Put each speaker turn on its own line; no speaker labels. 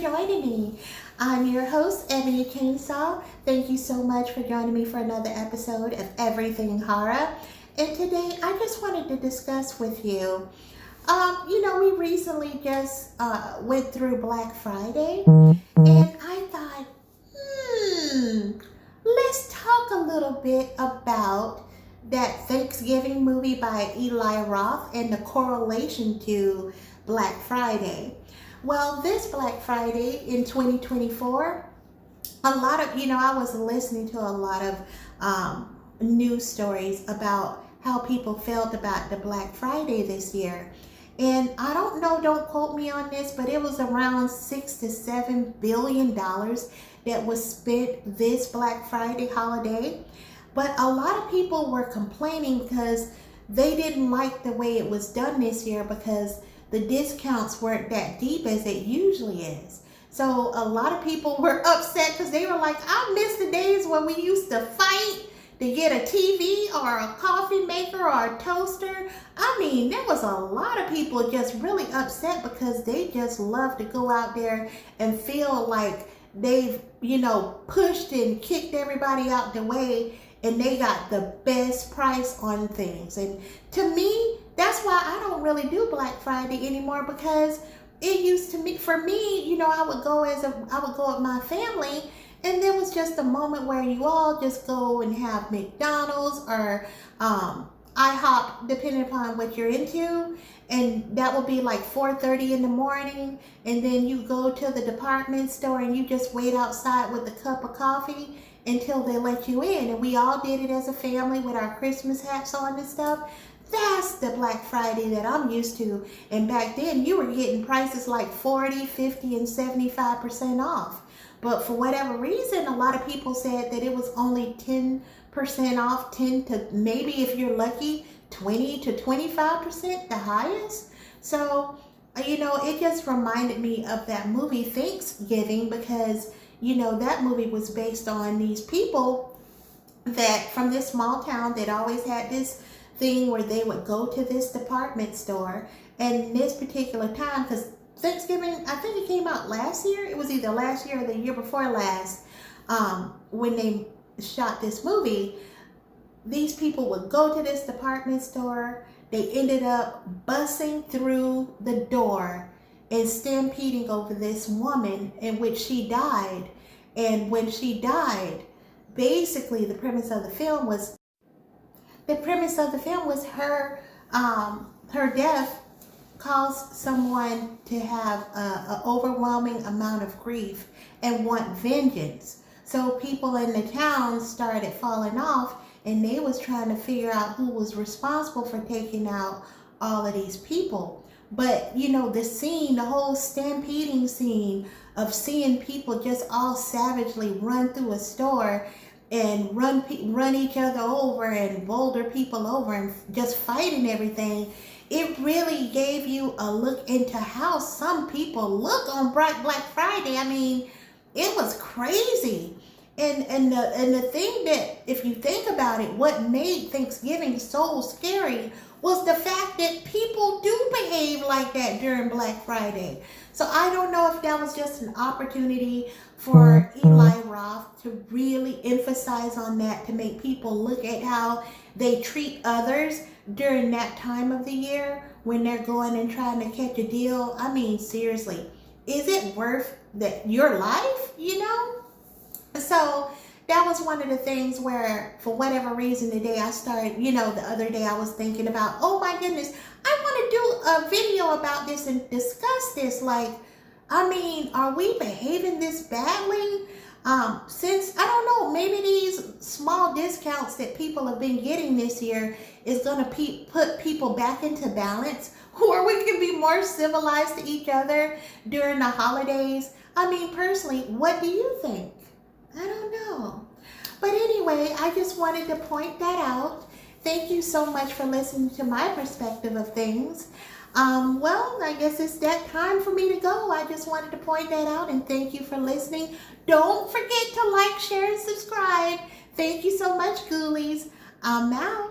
joining me. I'm your host, Ebony Kingsall. Thank you so much for joining me for another episode of Everything Horror. And today I just wanted to discuss with you, we recently just went through Black Friday, and I thought, let's talk a little bit about that Thanksgiving movie by Eli Roth and the correlation to Black Friday. Well, this Black Friday in 2024, I was listening to a lot of news stories about how people felt about the Black Friday this year. And I don't know, don't quote me on this, but it was around $6 to $7 billion that was spent this Black Friday holiday. But a lot of people were complaining because they didn't like the way it was done this year because the discounts weren't that deep as it usually is. So a lot of people were upset because they were like, I miss the days when we used to fight to get a TV or a coffee maker or a toaster. I mean, there was a lot of people just really upset because they just love to go out there and feel like they've, pushed and kicked everybody out the way and they got the best price on things. And to me, that's why I don't really do Black Friday anymore, because it used to be, for me, I would go with my family, and there was just a moment where you all just go and have McDonald's or IHOP, depending upon what you're into, and that would be like 4:30 in the morning, and then you go to the department store and you just wait outside with a cup of coffee until they let you in. And we all did it as a family with our Christmas hats on and stuff. That's the Black Friday that I'm used to. And back then you were getting prices like 40, 50, and 75% off. But for whatever reason, a lot of people said that it was only 10% off, 10 to maybe, if you're lucky, 20 to 25%, the highest. So, it just reminded me of that movie Thanksgiving, because, that movie was based on these people that from this small town that always had this thing where they would go to this department store, and this particular time, because Thanksgiving, I think it came out last year. It was either last year or the year before last, when they shot this movie. These people would go to this department store. They ended up busing through the door and stampeding over this woman, in which she died. And when she died, basically the premise of the film was her death caused someone to have an overwhelming amount of grief and want vengeance. So people in the town started falling off, and they was trying to figure out who was responsible for taking out all of these people. But the scene, the whole stampeding scene of seeing people just all savagely run through a store and run each other over and boulder people over and just fighting everything, it really gave you a look into how some people look on Black Friday. I mean, it was crazy. And the thing that, if you think about it, what made Thanksgiving so scary was the fact that people do behave like that during Black Friday. So I don't know if that was just an opportunity for Eli Roth to really emphasize on that, to make people look at how they treat others during that time of the year when they're going and trying to catch a deal. I mean, seriously, is it worth your life, So that was one of the things where, for whatever reason, the other day I was thinking about, oh my goodness, I want to do a video about this and discuss this. Are we behaving this badly? Since, I don't know, maybe these small discounts that people have been getting this year is going to put people back into balance, where we can be more civilized to each other during the holidays. I mean, personally, what do you think? I don't know. But anyway, I just wanted to point that out. Thank you so much for listening to my perspective of things. Well, I guess it's that time for me to go. I just wanted to point that out, and thank you for listening. Don't forget to like, share, and subscribe. Thank you so much, Ghoulies. I'm out.